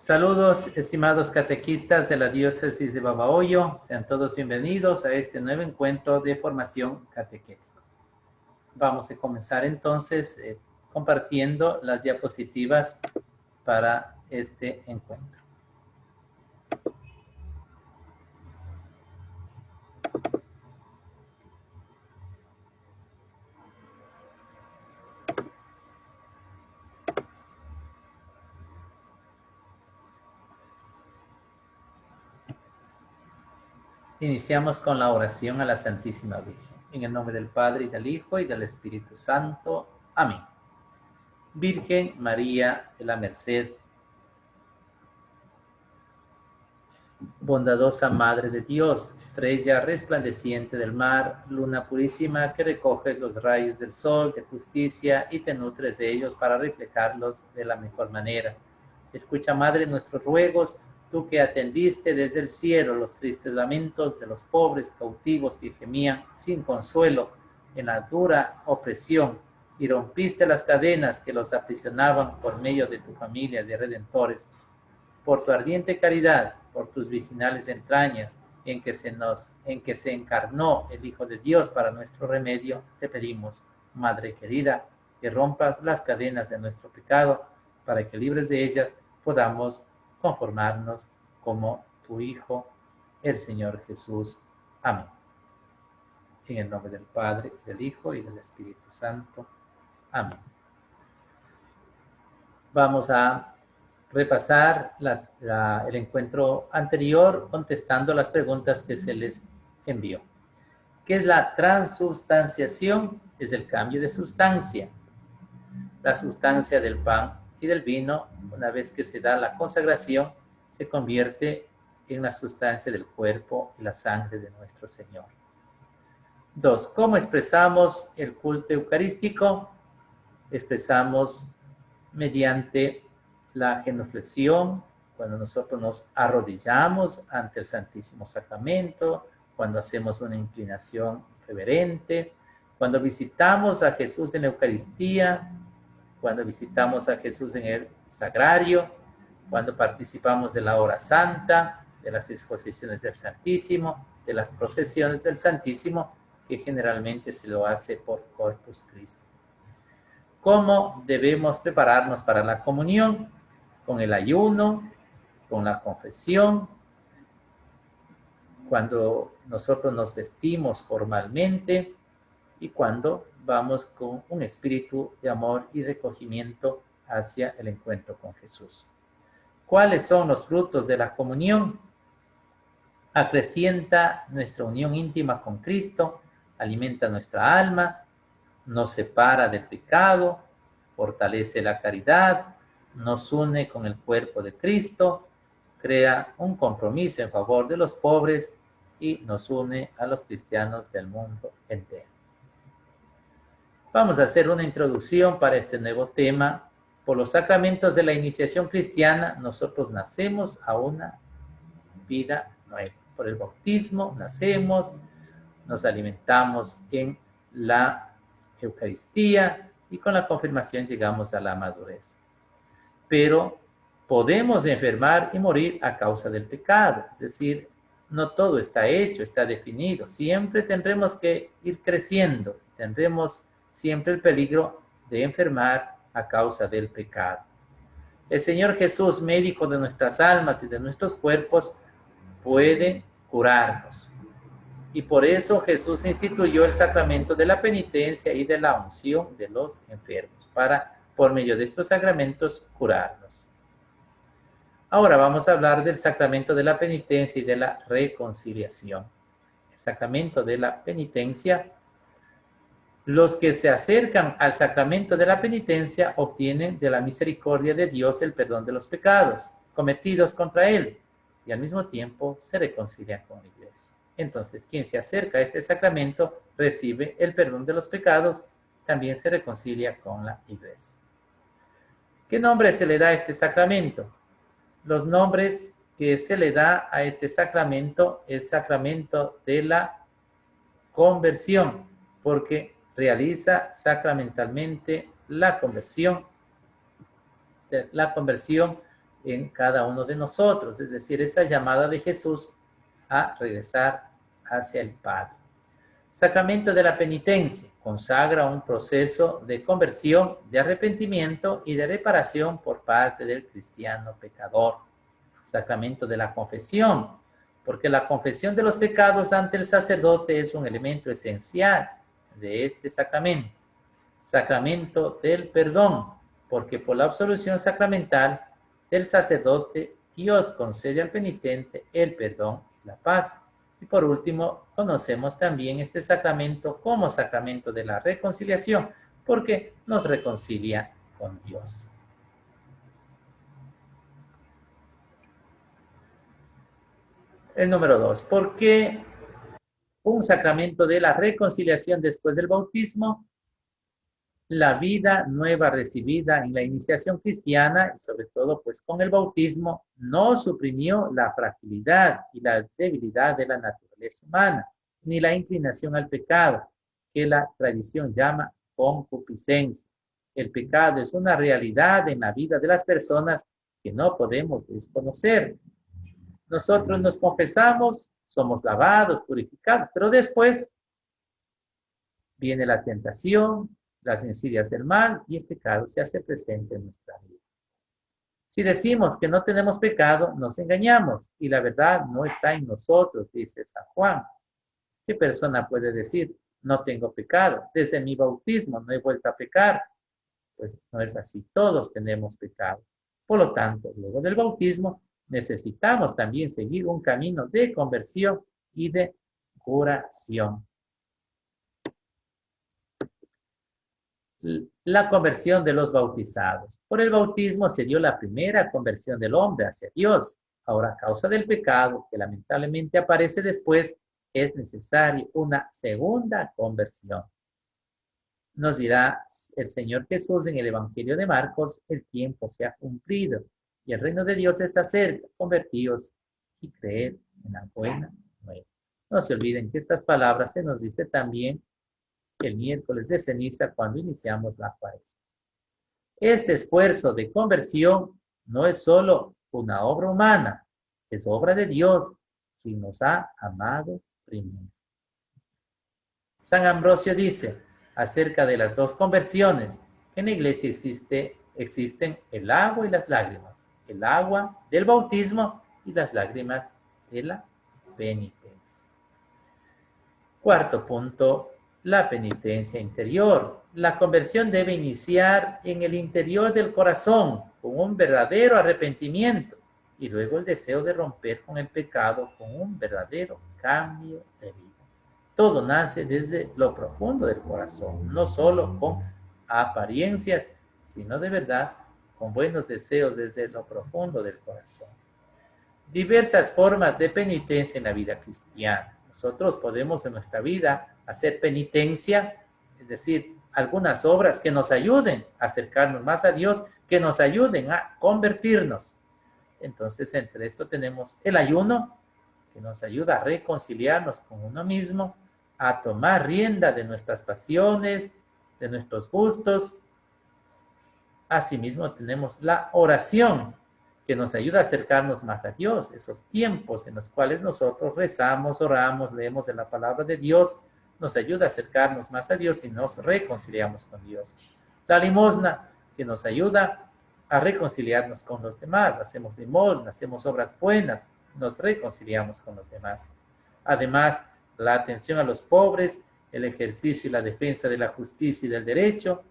Saludos, estimados catequistas de la diócesis de Babahoyo. Sean todos bienvenidos a este nuevo encuentro de formación catequética. Vamos a comenzar entonces compartiendo las diapositivas para este encuentro. Iniciamos con la oración a la Santísima Virgen. En el nombre del Padre, y del Hijo, y del Espíritu Santo. Amén. Virgen María de la Merced, bondadosa Madre de Dios, estrella resplandeciente del mar, luna purísima que recoges los rayos del sol de justicia y te nutres de ellos para reflejarlos de la mejor manera. Escucha, Madre, nuestros ruegos, tú que atendiste desde el cielo los tristes lamentos de los pobres cautivos que gemían sin consuelo en la dura opresión, y rompiste las cadenas que los aprisionaban por medio de tu familia de redentores. Por tu ardiente caridad, por tus virginales entrañas, en que se encarnó el Hijo de Dios para nuestro remedio, te pedimos, Madre querida, que rompas las cadenas de nuestro pecado, para que libres de ellas podamos conformarnos como tu Hijo, el Señor Jesús. Amén. En el nombre del Padre, del Hijo y del Espíritu Santo. Amén. Vamos a repasar el encuentro anterior contestando las preguntas que se les envió. ¿Qué es la transubstanciación? Es el cambio de sustancia. La sustancia del pan y del vino, una vez que se da la consagración, se convierte en la sustancia del cuerpo y la sangre de nuestro Señor. 2. ¿Cómo expresamos el culto eucarístico? Expresamos mediante la genuflexión, cuando nosotros nos arrodillamos ante el Santísimo Sacramento, cuando hacemos una inclinación reverente, cuando visitamos a Jesús en la Eucaristía, cuando visitamos a Jesús en el Sagrario, cuando participamos de la hora santa, de las exposiciones del Santísimo, de las procesiones del Santísimo, que generalmente se lo hace por Corpus Christi. ¿Cómo debemos prepararnos para la comunión? Con el ayuno, con la confesión, cuando nosotros nos vestimos formalmente y cuando vamos con un espíritu de amor y recogimiento hacia el encuentro con Jesús. ¿Cuáles son los frutos de la comunión? Acrecienta nuestra unión íntima con Cristo, alimenta nuestra alma, nos separa del pecado, fortalece la caridad, nos une con el cuerpo de Cristo, crea un compromiso en favor de los pobres y nos une a los cristianos del mundo entero. Vamos a hacer una introducción para este nuevo tema. Por los sacramentos de la iniciación cristiana, nosotros nacemos a una vida nueva. Por el bautismo nacemos, nos alimentamos en la Eucaristía y con la confirmación llegamos a la madurez. Pero podemos enfermar y morir a causa del pecado, es decir, no todo está hecho, está definido. Siempre tendremos que ir creciendo, tendremos siempre el peligro de enfermar a causa del pecado. El Señor Jesús, médico de nuestras almas y de nuestros cuerpos, puede curarnos. Y por eso Jesús instituyó el sacramento de la penitencia y de la unción de los enfermos, para, por medio de estos sacramentos, curarnos. Ahora vamos a hablar del sacramento de la penitencia y de la reconciliación. El sacramento de la penitencia, los que se acercan al sacramento de la penitencia obtienen de la misericordia de Dios el perdón de los pecados cometidos contra Él y al mismo tiempo se reconcilian con la Iglesia. Entonces, quien se acerca a este sacramento recibe el perdón de los pecados, también se reconcilia con la Iglesia. ¿Qué nombre se le da a este sacramento? Los nombres que se le da a este sacramento es sacramento de la conversión, porque realiza sacramentalmente la conversión en cada uno de nosotros, es decir, esa llamada de Jesús a regresar hacia el Padre. Sacramento de la penitencia consagra un proceso de conversión, de arrepentimiento y de reparación por parte del cristiano pecador. Sacramento de la confesión, porque la confesión de los pecados ante el sacerdote es un elemento esencial de este sacramento. Sacramento del perdón, porque por la absolución sacramental del sacerdote, Dios concede al penitente el perdón y la paz. Y por último, conocemos también este sacramento como sacramento de la reconciliación, porque nos reconcilia con Dios. El número 2. ¿Por qué un sacramento de la reconciliación después del bautismo? La vida nueva recibida en la iniciación cristiana y sobre todo pues con el bautismo no suprimió la fragilidad y la debilidad de la naturaleza humana, ni la inclinación al pecado, que la tradición llama concupiscencia. El pecado es una realidad en la vida de las personas que no podemos desconocer. Nosotros nos confesamos, somos lavados, purificados, pero después viene la tentación, las insidias del mal y el pecado se hace presente en nuestra vida. Si decimos que no tenemos pecado, nos engañamos y la verdad no está en nosotros, dice San Juan. ¿Qué persona puede decir, no tengo pecado? Desde mi bautismo no he vuelto a pecar. Pues no es así, todos tenemos pecados. Por lo tanto, luego del bautismo, necesitamos también seguir un camino de conversión y de curación. La conversión de los bautizados. Por el bautismo se dio la primera conversión del hombre hacia Dios. Ahora, a causa del pecado, que lamentablemente aparece después, es necesaria una segunda conversión. Nos dirá el Señor Jesús en el Evangelio de Marcos, el tiempo se ha cumplido y el reino de Dios está cerca. Convertíos y creed en la buena nueva. No se olviden que estas palabras se nos dice también el miércoles de ceniza cuando iniciamos la cuaresma. Este esfuerzo de conversión no es solo una obra humana, es obra de Dios, quien nos ha amado primero. San Ambrosio dice acerca de las dos conversiones que en la iglesia existen el agua y las lágrimas, el agua del bautismo y las lágrimas de la penitencia. Cuarto punto, la penitencia interior. La conversión debe iniciar en el interior del corazón con un verdadero arrepentimiento y luego el deseo de romper con el pecado con un verdadero cambio de vida. Todo nace desde lo profundo del corazón, no solo con apariencias, sino de verdad con buenos deseos desde lo profundo del corazón. Diversas formas de penitencia en la vida cristiana. Nosotros podemos en nuestra vida hacer penitencia, es decir, algunas obras que nos ayuden a acercarnos más a Dios, que nos ayuden a convertirnos. Entonces, entre esto tenemos el ayuno, que nos ayuda a reconciliarnos con uno mismo, a tomar rienda de nuestras pasiones, de nuestros gustos. Asimismo, tenemos la oración, que nos ayuda a acercarnos más a Dios, esos tiempos en los cuales nosotros rezamos, oramos, leemos de la palabra de Dios, nos ayuda a acercarnos más a Dios y nos reconciliamos con Dios. La limosna, que nos ayuda a reconciliarnos con los demás, hacemos limosna, hacemos obras buenas, nos reconciliamos con los demás. Además, la atención a los pobres, el ejercicio y la defensa de la justicia y del derecho,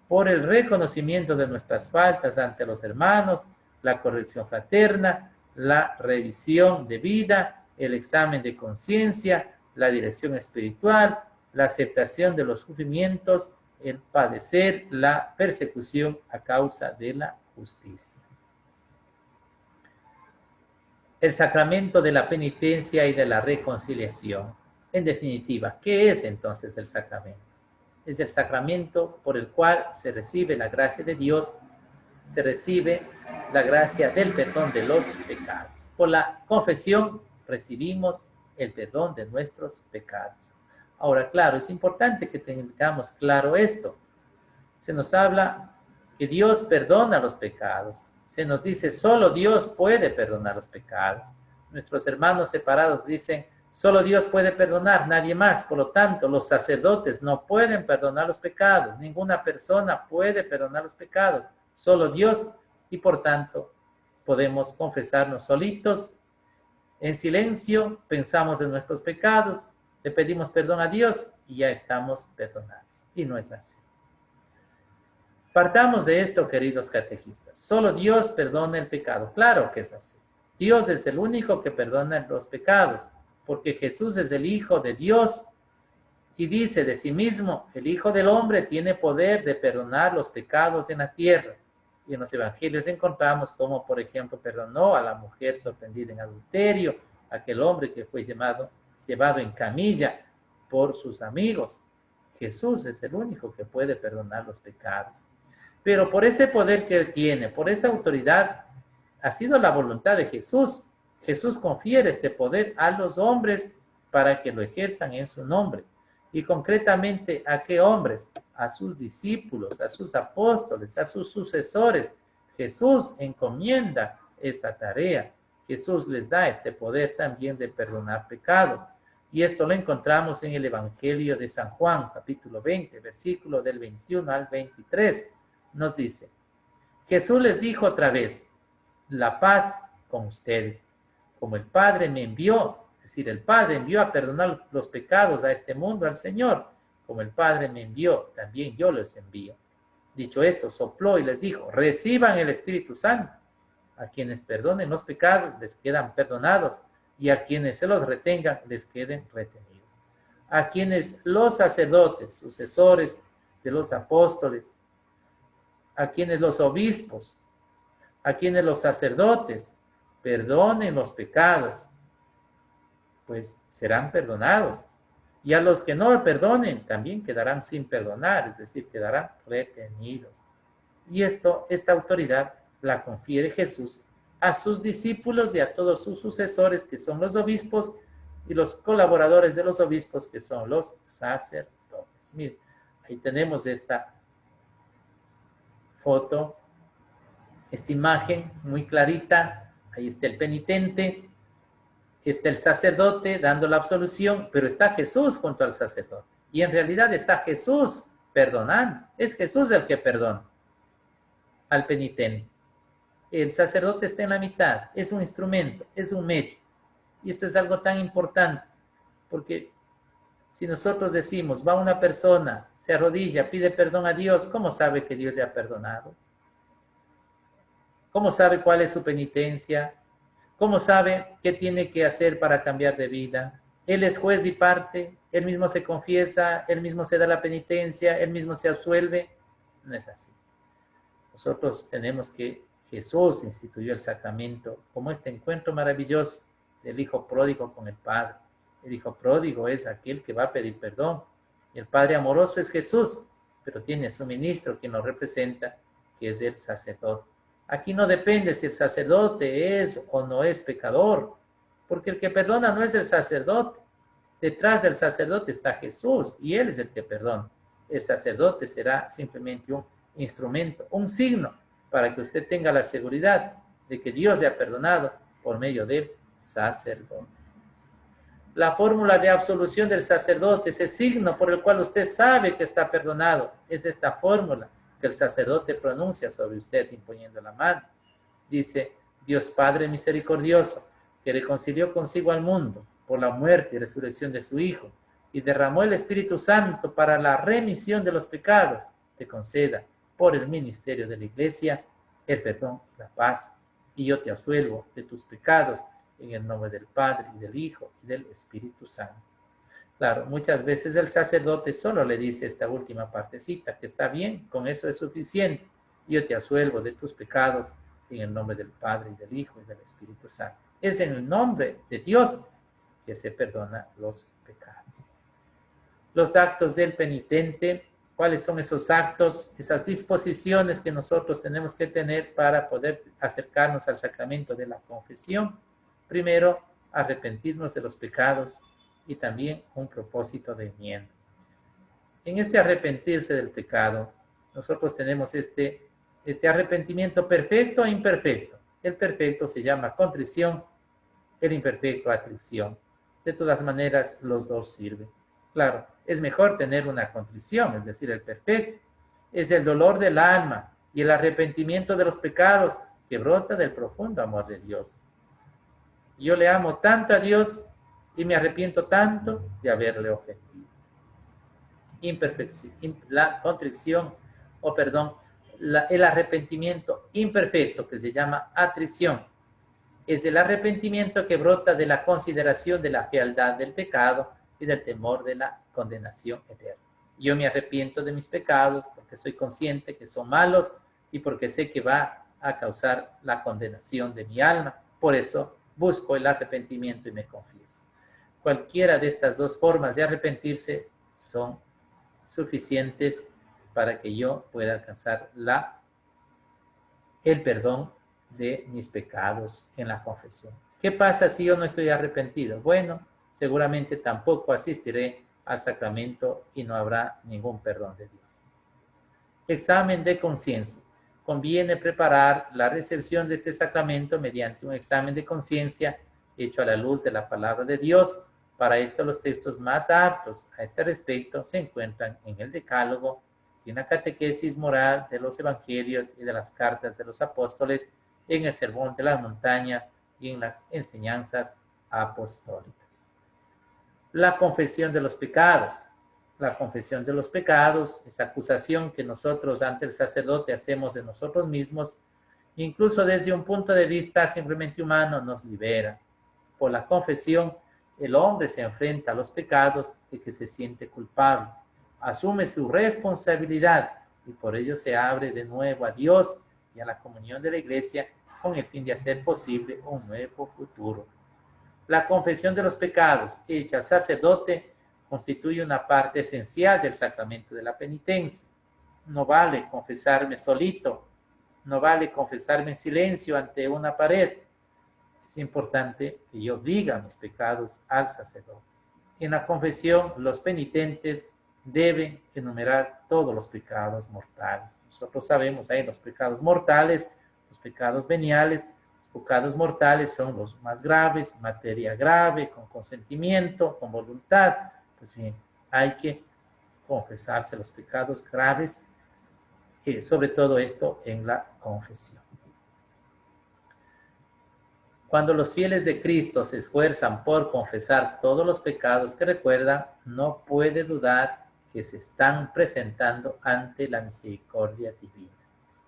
por el reconocimiento de nuestras faltas ante los hermanos, la corrección fraterna, la revisión de vida, el examen de conciencia, la dirección espiritual, la aceptación de los sufrimientos, el padecer la persecución a causa de la justicia. El sacramento de la penitencia y de la reconciliación. En definitiva, ¿qué es entonces el sacramento? Es el sacramento por el cual se recibe la gracia de Dios, se recibe la gracia del perdón de los pecados. Por la confesión recibimos el perdón de nuestros pecados. Ahora, claro, es importante que tengamos claro esto. Se nos habla que Dios perdona los pecados. se nos dice, solo Dios puede perdonar los pecados. Nuestros hermanos separados dicen, solo Dios puede perdonar, nadie más. Por lo tanto, los sacerdotes no pueden perdonar los pecados. Ninguna persona puede perdonar los pecados. Solo Dios, y por tanto, podemos confesarnos solitos, en silencio, pensamos en nuestros pecados, le pedimos perdón a Dios y ya estamos perdonados. Y no es así. Partamos de esto, queridos catequistas. Solo Dios perdona el pecado. Claro que es así. Dios es el único que perdona los pecados, porque Jesús es el Hijo de Dios y dice de sí mismo, el Hijo del Hombre tiene poder de perdonar los pecados en la tierra. Y en los evangelios encontramos cómo, por ejemplo, perdonó a la mujer sorprendida en adulterio, aquel hombre que fue llevado en camilla por sus amigos. Jesús es el único que puede perdonar los pecados. Pero por ese poder que él tiene, por esa autoridad, ha sido la voluntad de Jesús. Jesús confiere este poder a los hombres para que lo ejerzan en su nombre. Y concretamente, ¿a qué hombres? A sus discípulos, a sus apóstoles, a sus sucesores. Jesús encomienda esta tarea. Jesús les da este poder también de perdonar pecados. Y esto lo encontramos en el Evangelio de San Juan, capítulo 20, versículo del 21 al 23. Nos dice, Jesús les dijo otra vez, la paz con ustedes. Como el Padre me envió, es decir, el Padre envió a perdonar los pecados a este mundo, al Señor. Como el Padre me envió, también yo los envío. Dicho esto, sopló y les dijo, reciban el Espíritu Santo. A quienes perdonen los pecados les quedan perdonados, y a quienes se los retengan les queden retenidos. A quienes los sacerdotes, sucesores de los apóstoles, a quienes los obispos, a quienes los sacerdotes perdonen los pecados, pues serán perdonados. Y a los que no perdonen, también quedarán sin perdonar, es decir, quedarán retenidos. Y esta autoridad la confiere Jesús a sus discípulos y a todos sus sucesores, que son los obispos, y los colaboradores de los obispos, que son los sacerdotes. Miren, ahí tenemos esta foto, esta imagen muy clarita. Ahí está el penitente, está el sacerdote dando la absolución, pero está Jesús junto al sacerdote. Y en realidad está Jesús perdonando. Es Jesús el que perdona al penitente. El sacerdote está en la mitad, es un instrumento, es un medio. Y esto es algo tan importante, porque si nosotros decimos, va una persona, se arrodilla, pide perdón a Dios, ¿cómo sabe que Dios le ha perdonado? ¿Cómo sabe cuál es su penitencia? ¿Cómo sabe qué tiene que hacer para cambiar de vida? Él es juez y parte, él mismo se confiesa, él mismo se da la penitencia, él mismo se absuelve. No es así. Nosotros tenemos que Jesús instituyó el sacramento como este encuentro maravilloso del hijo pródigo con el Padre. El hijo pródigo es aquel que va a pedir perdón. Y el Padre amoroso es Jesús, pero tiene su ministro quien lo representa, que es el sacerdote. Aquí no depende si el sacerdote es o no es pecador, porque el que perdona no es el sacerdote. Detrás del sacerdote está Jesús y Él es el que perdona. El sacerdote será simplemente un instrumento, un signo, para que usted tenga la seguridad de que Dios le ha perdonado por medio del sacerdote. La fórmula de absolución del sacerdote, ese signo por el cual usted sabe que está perdonado, es esta fórmula que el sacerdote pronuncia sobre usted imponiendo la mano. Dice, Dios Padre misericordioso, que reconcilió consigo al mundo por la muerte y resurrección de su Hijo, y derramó el Espíritu Santo para la remisión de los pecados, te conceda por el ministerio de la Iglesia el perdón y la paz, y yo te absuelvo de tus pecados en el nombre del Padre y del Hijo y del Espíritu Santo. Claro, muchas veces el sacerdote solo le dice esta última partecita, que está bien, con eso es suficiente. Yo te absuelvo de tus pecados en el nombre del Padre y del Hijo y del Espíritu Santo. Es en el nombre de Dios que se perdona los pecados. Los actos del penitente, ¿cuáles son esos actos, esas disposiciones que nosotros tenemos que tener para poder acercarnos al sacramento de la confesión? Primero, arrepentirnos de los pecados y también un propósito de enmienda. En este arrepentirse del pecado, nosotros tenemos este este arrepentimiento perfecto e imperfecto. El perfecto se llama contrición, el imperfecto atrición. De todas maneras, los dos sirven. Claro, es mejor tener una contrición, es decir, el perfecto. Es el dolor del alma y el arrepentimiento de los pecados que brota del profundo amor de Dios. Yo le amo tanto a Dios y me arrepiento tanto de haberle ofendido. La contrición, el arrepentimiento imperfecto, que se llama atrición, es el arrepentimiento que brota de la consideración de la fealdad del pecado y del temor de la condenación eterna. Yo me arrepiento de mis pecados porque soy consciente que son malos y porque sé que va a causar la condenación de mi alma. Por eso busco el arrepentimiento y me confieso. Cualquiera de estas dos formas de arrepentirse son suficientes para que yo pueda alcanzar el perdón de mis pecados en la confesión. ¿Qué pasa si yo no estoy arrepentido? Bueno, seguramente tampoco asistiré al sacramento y no habrá ningún perdón de Dios. Examen de conciencia. Conviene preparar la recepción de este sacramento mediante un examen de conciencia hecho a la luz de la palabra de Dios. Para esto, los textos más aptos a este respecto se encuentran en el Decálogo y en la catequesis moral de los evangelios y de las cartas de los apóstoles, en el Sermón de la Montaña y en las enseñanzas apostólicas. La confesión de los pecados. La confesión de los pecados, esa acusación que nosotros ante el sacerdote hacemos de nosotros mismos, incluso desde un punto de vista simplemente humano, nos libera. Por la confesión, el hombre se enfrenta a los pecados de que se siente culpable, asume su responsabilidad y por ello se abre de nuevo a Dios y a la comunión de la Iglesia con el fin de hacer posible un nuevo futuro. La confesión de los pecados hecha al sacerdote constituye una parte esencial del sacramento de la penitencia. No vale confesarme solito, no vale confesarme en silencio ante una pared. Es importante que yo diga mis pecados al sacerdote. En la confesión, los penitentes deben enumerar todos los pecados mortales. Nosotros sabemos, hay los pecados mortales, los pecados veniales. Los pecados mortales son los más graves, materia grave, con consentimiento, con voluntad. Pues bien, hay que confesarse los pecados graves, sobre todo esto en la confesión. Cuando los fieles de Cristo se esfuerzan por confesar todos los pecados que recuerdan, no puede dudar que se están presentando ante la misericordia divina.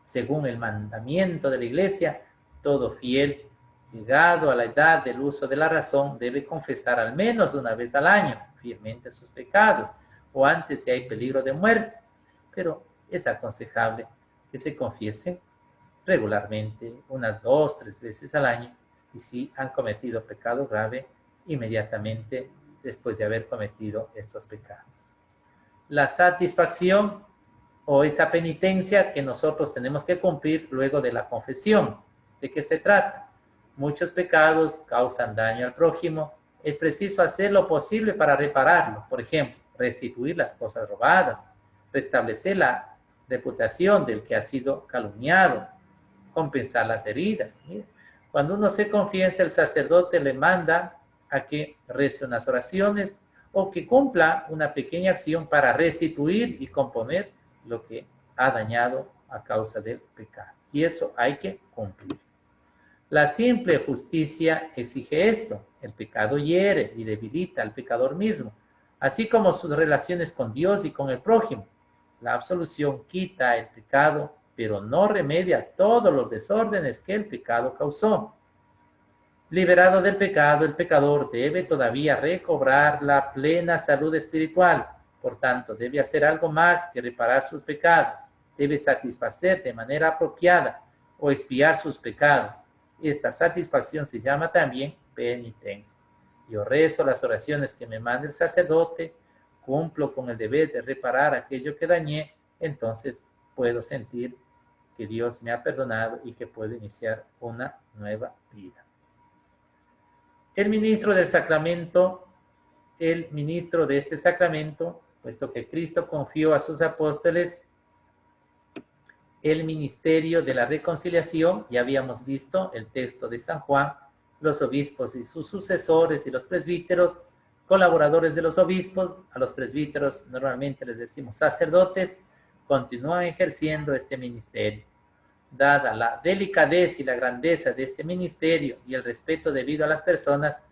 Según el mandamiento de la Iglesia, todo fiel, llegado a la edad del uso de la razón, debe confesar al menos una vez al año fielmente sus pecados, o antes si hay peligro de muerte. Pero es aconsejable que se confiesen regularmente, unas 2 o 3 veces al año, y si han cometido pecado grave, inmediatamente después de haber cometido estos pecados. La satisfacción o esa penitencia que nosotros tenemos que cumplir luego de la confesión. ¿De qué se trata? Muchos pecados causan daño al prójimo. Es preciso hacer lo posible para repararlo. Por ejemplo, restituir las cosas robadas, restablecer la reputación del que ha sido calumniado, compensar las heridas. Mira, cuando uno se confiesa, el sacerdote le manda a que rece unas oraciones o que cumpla una pequeña acción para restituir y componer lo que ha dañado a causa del pecado. Y eso hay que cumplir. La simple justicia exige esto. El pecado hiere y debilita al pecador mismo, así como sus relaciones con Dios y con el prójimo. La absolución quita el pecado, pero no remedia todos los desórdenes que el pecado causó. Liberado del pecado, el pecador debe todavía recobrar la plena salud espiritual. Por tanto, debe hacer algo más que reparar sus pecados. Debe satisfacer de manera apropiada o expiar sus pecados. Esta satisfacción se llama también penitencia. Yo rezo las oraciones que me manda el sacerdote, cumplo con el deber de reparar aquello que dañé, entonces puedo sentir que Dios me ha perdonado y que puedo iniciar una nueva vida. El ministro del sacramento, el ministro de este sacramento, puesto que Cristo confió a sus apóstoles el ministerio de la reconciliación. Ya habíamos visto el texto de San Juan, los obispos y sus sucesores y los presbíteros, colaboradores de los obispos, a los presbíteros normalmente les decimos sacerdotes, continúan ejerciendo este ministerio. Dada la delicadeza y la grandeza de este ministerio y el respeto debido a las personas,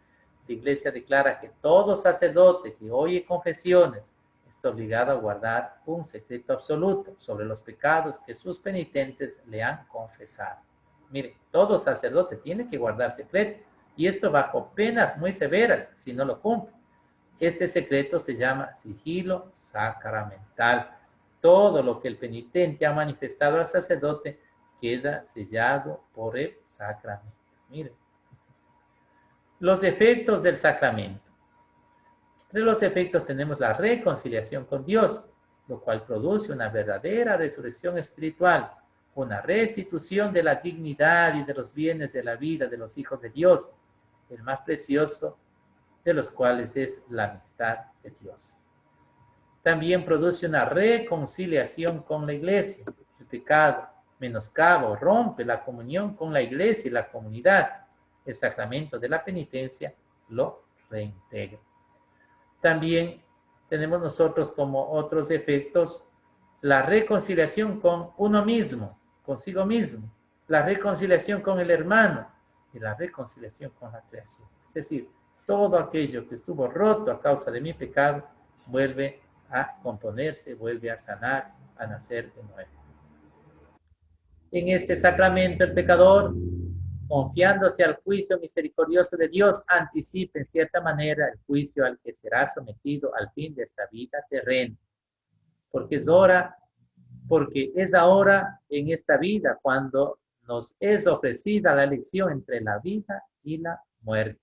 la Iglesia declara que todo sacerdote que oye confesiones está obligado a guardar un secreto absoluto sobre los pecados que sus penitentes le han confesado. Mire, todo sacerdote tiene que guardar secreto, y esto bajo penas muy severas si no lo cumple. Este secreto se llama sigilo sacramental. Todo lo que el penitente ha manifestado al sacerdote queda sellado por el sacramento. Mire, los efectos del sacramento. Entre los efectos tenemos la reconciliación con Dios, lo cual produce una verdadera resurrección espiritual, una restitución de la dignidad y de los bienes de la vida de los hijos de Dios, el más precioso de los cuales es la amistad de Dios. También produce una reconciliación con la Iglesia. El pecado menoscaba o rompe la comunión con la Iglesia y la comunidad. El sacramento de la penitencia lo reintegra. También tenemos nosotros como otros efectos la reconciliación con uno mismo, consigo mismo, la reconciliación con el hermano y la reconciliación con la creación. Es decir, todo aquello que estuvo roto a causa de mi pecado vuelve a componerse, vuelve a sanar, a nacer de nuevo. En este sacramento el pecador, confiándose al juicio misericordioso de Dios, anticipa en cierta manera el juicio al que será sometido al fin de esta vida terrena. Porque es ahora en esta vida cuando nos es ofrecida la elección entre la vida y la muerte.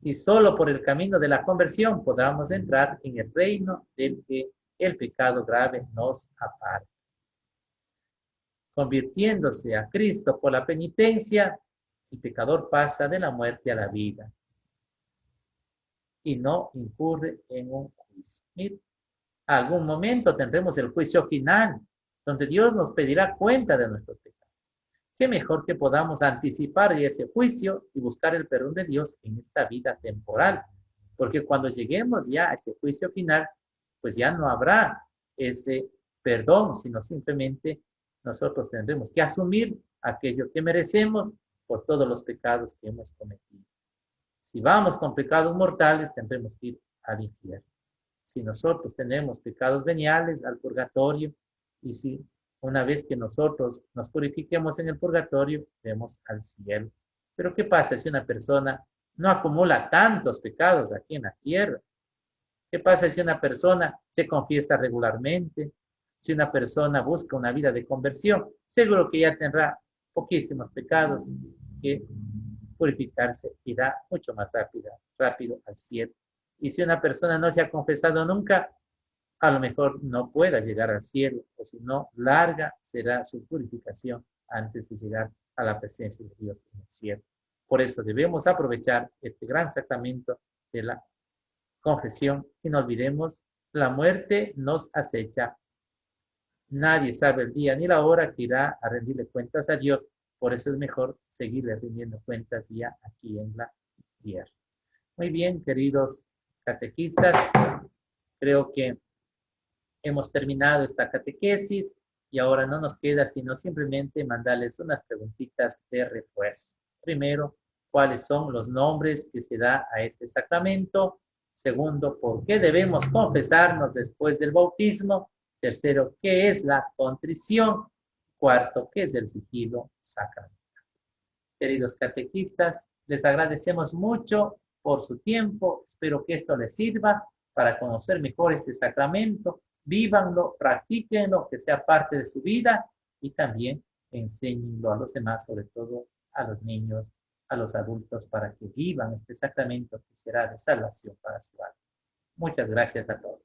Y solo por el camino de la conversión podremos entrar en el reino del que el pecado grave nos aparta. Convirtiéndose a Cristo por la penitencia, el pecador pasa de la muerte a la vida y no incurre en un juicio. Mire, algún momento tendremos el juicio final, donde Dios nos pedirá cuenta de nuestros pecados. Qué mejor que podamos anticipar ese juicio y buscar el perdón de Dios en esta vida temporal, porque cuando lleguemos ya a ese juicio final, pues ya no habrá ese perdón, sino simplemente nosotros tendremos que asumir aquello que merecemos por todos los pecados que hemos cometido. Si vamos con pecados mortales, tendremos que ir al infierno. Si nosotros tenemos pecados veniales, al purgatorio, y si una vez que nosotros nos purifiquemos en el purgatorio, vemos al cielo. Pero ¿qué pasa si una persona no acumula tantos pecados aquí en la tierra? ¿Qué pasa si una persona se confiesa regularmente? Si una persona busca una vida de conversión, seguro que ya tendrá poquísimos pecados que purificarse irá mucho más rápido al cielo. Y si una persona no se ha confesado nunca, a lo mejor no pueda llegar al cielo, o si no, larga será su purificación antes de llegar a la presencia de Dios en el cielo. Por eso debemos aprovechar este gran sacramento de la confesión y no olvidemos, la muerte nos acecha. Nadie sabe el día ni la hora que irá a rendirle cuentas a Dios. Por eso es mejor seguirle rindiendo cuentas ya aquí en la tierra. Muy bien, queridos catequistas, creo que hemos terminado esta catequesis y ahora no nos queda sino simplemente mandarles unas preguntitas de refuerzo. Primero, ¿cuáles son los nombres que se da a este sacramento? Segundo, ¿por qué debemos confesarnos después del bautismo? Tercero, ¿qué es la contrición? Cuarto, ¿qué es el sigilo sacramental? Queridos catequistas, les agradecemos mucho por su tiempo. Espero que esto les sirva para conocer mejor este sacramento. Vívanlo, practíquenlo, que sea parte de su vida y también enséñenlo a los demás, sobre todo a los niños, a los adultos, para que vivan este sacramento que será de salvación para su alma. Muchas gracias a todos.